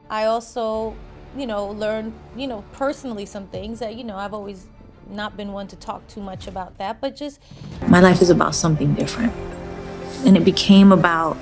I also, learned, personally some things that, I've always not been one to talk too much about that, but just My life is about something different. And it became about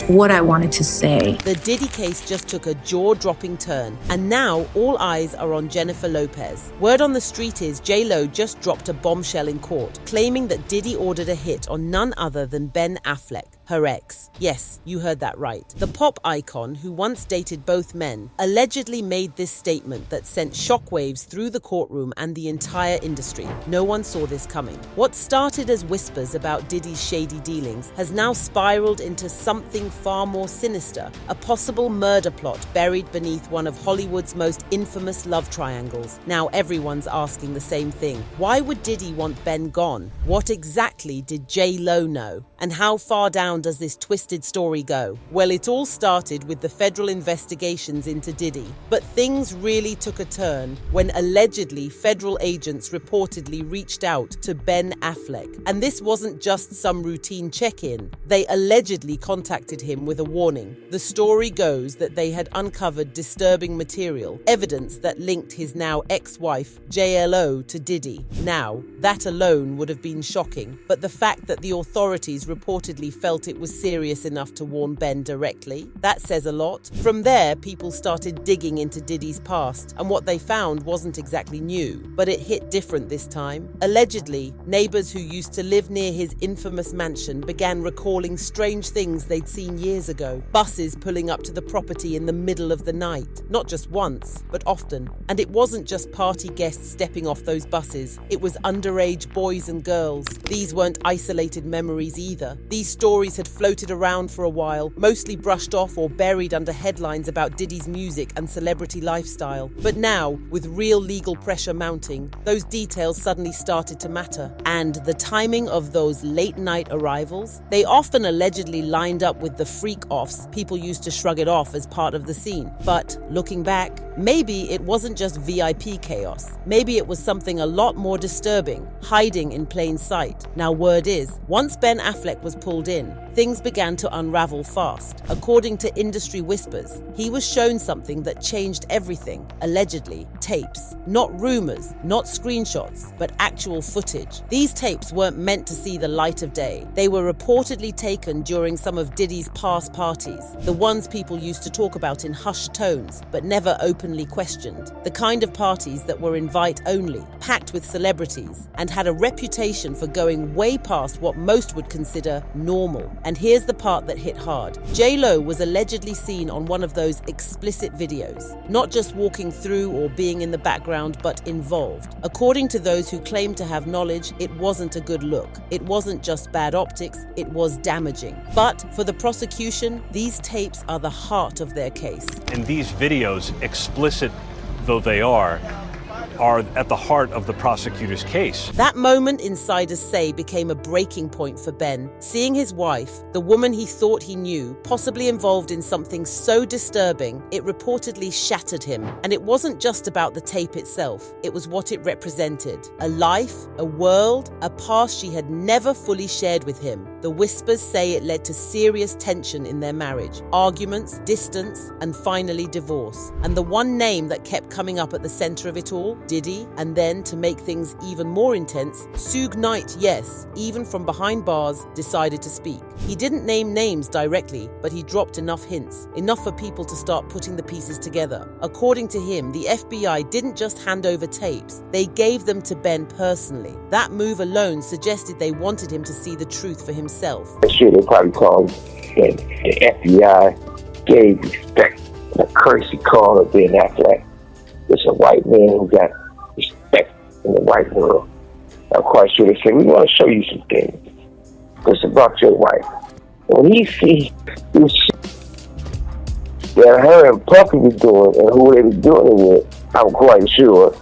what I wanted to say. The Diddy case just took a jaw-dropping turn, and now all eyes are on Jennifer Lopez. Word on the street is J.Lo just dropped a bombshell in court, claiming that Diddy ordered a hit on none other than Ben Affleck, her ex. Yes, you heard that right. The pop icon, who once dated both men, allegedly made this statement that sent shockwaves through the courtroom and the entire industry. No one saw this coming. What started as whispers about Diddy's shady dealings has now spiraled into something far more sinister, a possible murder plot buried beneath one of Hollywood's most infamous love triangles. Now everyone's asking the same thing. Why would Diddy want Ben gone? What exactly did J.Lo know? And how far down does this twisted story go? Well, it all started with the federal investigations into Diddy, but things really took a turn when allegedly federal agents reportedly reached out to Ben Affleck. And this wasn't just some routine check-in. They allegedly contacted him with a warning. The story goes that they had uncovered disturbing material, evidence that linked his now ex-wife, J.Lo, to Diddy. Now, that alone would have been shocking, but the fact that the authorities reportedly felt it was serious enough to warn Ben directly, that says a lot. From there, people started digging into Diddy's past, and what they found wasn't exactly new, but it hit different this time. Allegedly, neighbors who used to live near his infamous mansion began recalling strange things they'd seen years ago. Buses pulling up to the property in the middle of the night, not just once, but often. And it wasn't just party guests stepping off those buses, it was underage boys and girls. These weren't isolated memories either. These stories had floated around for a while, mostly brushed off or buried under headlines about Diddy's music and celebrity lifestyle. But now, with real legal pressure mounting, those details suddenly started to matter. And the timing of those late-night arrivals, they often allegedly lined up with the freak-offs people used to shrug it off as part of the scene. But looking back, maybe it wasn't just VIP chaos. Maybe it was something a lot more disturbing, hiding in plain sight. Now word is, once Ben Affleck was pulled in, things began to unravel fast. According to industry whispers, he was shown something that changed everything, allegedly, tapes. Not rumors, not screenshots, but actual footage. These tapes weren't meant to see the light of day. They were reportedly taken during some of Diddy's past parties, the ones people used to talk about in hushed tones, but never openly questioned. The kind of parties that were invite only, packed with celebrities, and had a reputation for going way past what most would consider normal. And here's the part that hit hard. J.Lo was allegedly seen on one of those explicit videos, not just walking through or being in the background, but involved. According to those who claim to have knowledge, it wasn't a good look. It wasn't just bad optics, it was damaging. But for the prosecution, these tapes are the heart of their case. And these videos, explicit though they are at the heart of the prosecutor's case. That moment, insiders say, became a breaking point for Ben. Seeing his wife, the woman he thought he knew, possibly involved in something so disturbing, it reportedly shattered him. And it wasn't just about the tape itself, it was what it represented. A life, a world, a past she had never fully shared with him. The whispers say it led to serious tension in their marriage, arguments, distance, and finally divorce. And the one name that kept coming up at the center of it all, Diddy, and then, to make things even more intense, Suge Knight, yes, even from behind bars, decided to speak. He didn't name names directly, but he dropped enough hints, enough for people to start putting the pieces together. According to him, the FBI didn't just hand over tapes, they gave them to Ben personally. That move alone suggested they wanted him to see the truth for himself. Sure, they probably called the FBI, gave respect, a courtesy call of Ben Affleck. It's a white man who got respect in the white world. Of course, sure, they say, we want to show you some things. It's about your wife. When he sees that her and Puffy was doing and who they were doing it with, I'm quite sure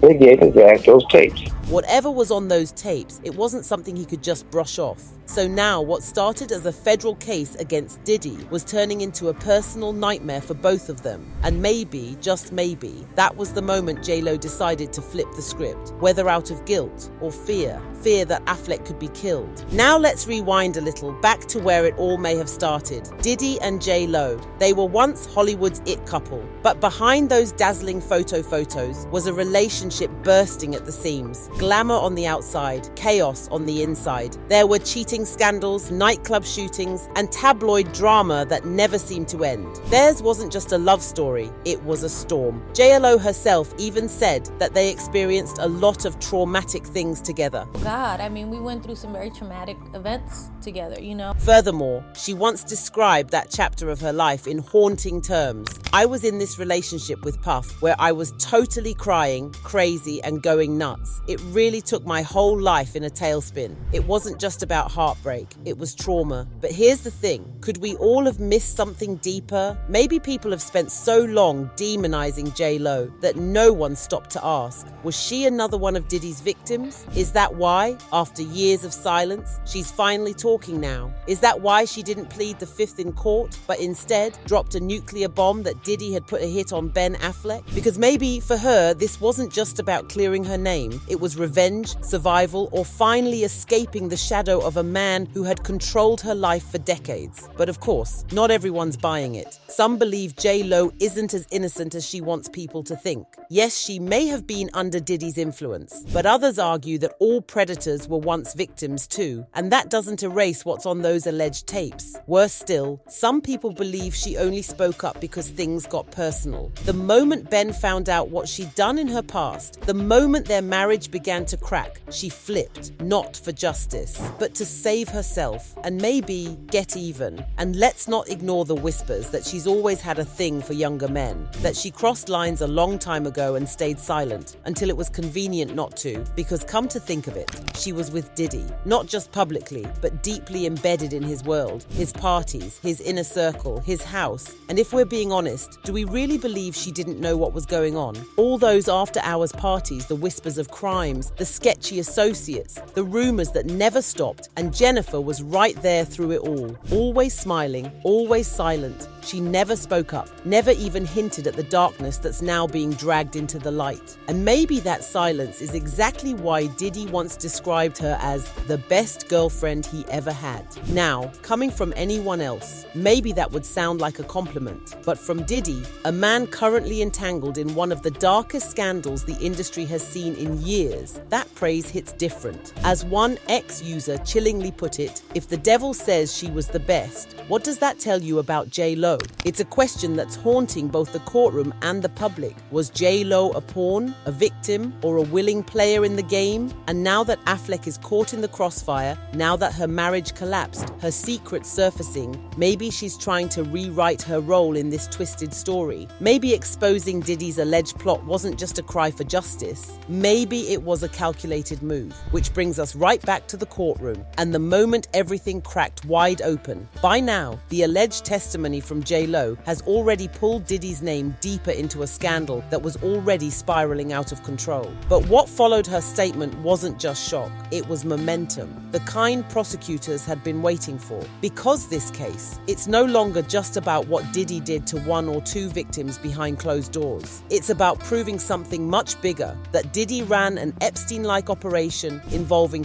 they gave his ass those tapes. Whatever was on those tapes, it wasn't something he could just brush off. So now what started as a federal case against Diddy was turning into a personal nightmare for both of them. And maybe, just maybe, that was the moment J.Lo decided to flip the script, whether out of guilt or fear. fear that Affleck could be killed. Now let's rewind a little back to where it all may have started. Diddy and J.Lo. They were once Hollywood's it couple, but behind those dazzling photos was a relationship bursting at the seams. Glamour on the outside, chaos on the inside. There were cheating scandals, nightclub shootings, and tabloid drama that never seemed to end. Theirs wasn't just a love story, it was a storm. J.Lo herself even said that they experienced a lot of traumatic things together. God, I mean, we went through some very traumatic events together, you know? Furthermore, she once described that chapter of her life in haunting terms. I was in this relationship with Puff where I was totally crying, crazy, and going nuts. It really took my whole life in a tailspin. It wasn't just about heartbreak, it was trauma. But here's the thing, could we all have missed something deeper? Maybe people have spent so long demonizing J.Lo that no one stopped to ask, was she another one of Diddy's victims? Is that why, after years of silence, she's finally talking now? Is that why she didn't plead the fifth in court, but instead dropped a nuclear bomb that Diddy had put a hit on Ben Affleck? Because maybe for her, this wasn't just about clearing her name. It was revenge, survival, or finally escaping the shadow of a man who had controlled her life for decades. But of course, not everyone's buying it. Some believe J.Lo isn't as innocent as she wants people to think. Yes, she may have been under Diddy's influence, but others argue that all predators were once victims too, and that doesn't erase what's on those alleged tapes. Worse still, some people believe she only spoke up because things got personal. The moment Ben found out what she'd done in her past, the moment their marriage began to crack, she flipped, not for justice, but to save herself and maybe get even. And let's not ignore the whispers that she's always had a thing for younger men, that she crossed lines a long time ago and stayed silent until it was convenient not to, because come to think of it, she was with Diddy, not just publicly, but deeply embedded in his world, his parties, his inner circle, his house. And if we're being honest, do we really believe she didn't know what was going on? All those after-hours parties, the whispers of crimes, the sketchy associates, the rumors that never stopped, and Jennifer was right there through it all, always smiling, always silent. She never spoke up, never even hinted at the darkness that's now being dragged into the light. And maybe that silence is exactly why Diddy once described her as the best girlfriend he ever had. Now, coming from anyone else, maybe that would sound like a compliment. But from Diddy, a man currently entangled in one of the darkest scandals the industry has seen in years, that praise hits different. As one ex-user chillingly put it, if the devil says she was the best, what does that tell you about J.Lo? It's a question that's haunting both the courtroom and the public. Was J.Lo a pawn, a victim, or a willing player in the game? And now that Affleck is caught in the crossfire, now that her marriage collapsed, her secrets surfacing, maybe she's trying to rewrite her role in this twisted story. Maybe exposing Diddy's alleged plot wasn't just a cry for justice. Maybe it was a calculated move, which brings us right back to the courtroom and the moment everything cracked wide open. By now, the alleged testimony from J.Lo has already pulled Diddy's name deeper into a scandal that was already spiraling out of control. But what followed her statement wasn't just shock, it was momentum, the kind prosecutors had been waiting for. Because this case, it's no longer just about what Diddy did to one or two victims behind closed doors. It's about proving something much bigger, that Diddy ran an Epstein-like operation involving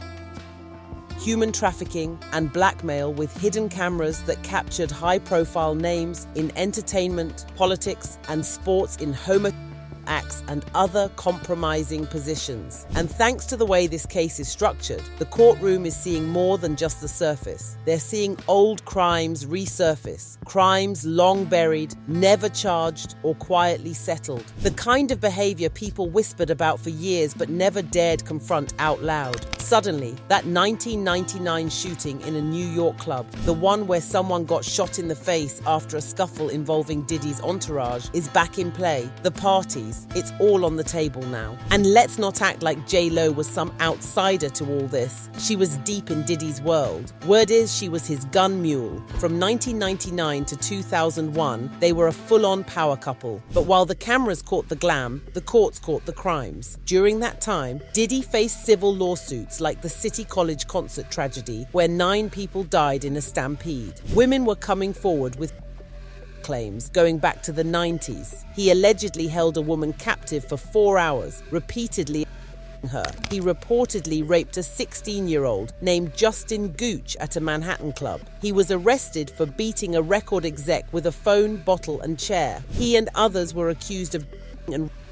human trafficking and blackmail with hidden cameras that captured high-profile names in entertainment, politics, and sports in acts and other compromising positions. And thanks to the way this case is structured, the courtroom is seeing more than just the surface. They're seeing old crimes resurface, crimes long buried, never charged or quietly settled. The kind of behavior people whispered about for years but never dared confront out loud. Suddenly, that 1999 shooting in a New York club, the one where someone got shot in the face after a scuffle involving Diddy's entourage, is back in play. The parties, it's all on the table now. And let's not act like J.Lo was some outsider to all this. She was deep in Diddy's world. Word is she was his gun mule. From 1999 to 2001, they were a full-on power couple. But while the cameras caught the glam, the courts caught the crimes. During that time, Diddy faced civil lawsuits like the City College concert tragedy, where 9 people died in a stampede. Women were coming forward with claims going back to the 90s. He allegedly held a woman captive for 4 hours, repeatedly her. He reportedly raped a 16-year-old named Justin Gooch at a Manhattan club. He was arrested for beating a record exec with a phone, bottle, and chair. He and others were accused of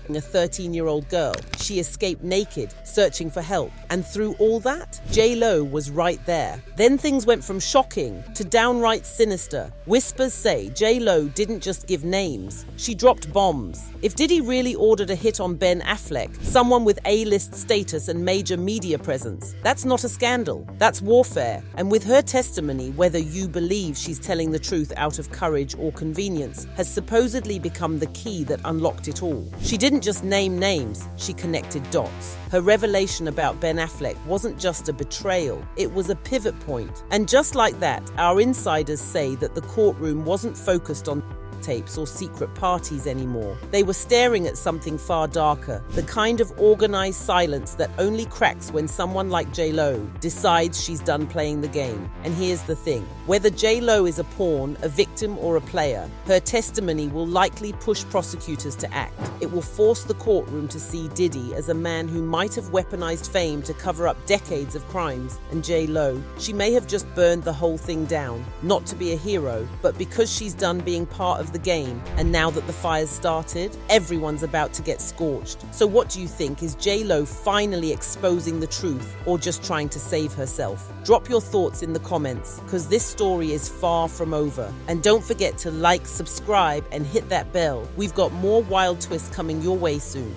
and a 13-year-old girl. She escaped naked, searching for help. And through all that, J.Lo was right there. Then things went from shocking to downright sinister. Whispers say J.Lo didn't just give names, she dropped bombs. If Diddy really ordered a hit on Ben Affleck, someone with A-list status and major media presence, that's not a scandal, that's warfare. And with her testimony, whether you believe she's telling the truth out of courage or convenience, has supposedly become the key that unlocked it all. She didn't just name names, she connected dots. Her revelation about Ben Affleck wasn't just a betrayal, it was a pivot point. And just like that, our insiders say that the courtroom wasn't focused on tapes or secret parties anymore. They were staring at something far darker, the kind of organized silence that only cracks when someone like J.Lo decides she's done playing the game. And here's the thing, whether J.Lo is a pawn, a victim, or a player, her testimony will likely push prosecutors to act. It will force the courtroom to see Diddy as a man who might have weaponized fame to cover up decades of crimes, and J.Lo, she may have just burned the whole thing down, not to be a hero, but because she's done being part of the game. And now that the fire's started, everyone's about to get scorched. So what do you think? Is J.Lo finally exposing the truth or just trying to save herself? Drop your thoughts in the comments, because this story is far from over. And don't forget to like, subscribe, and hit that bell. We've got more wild twists coming your way soon.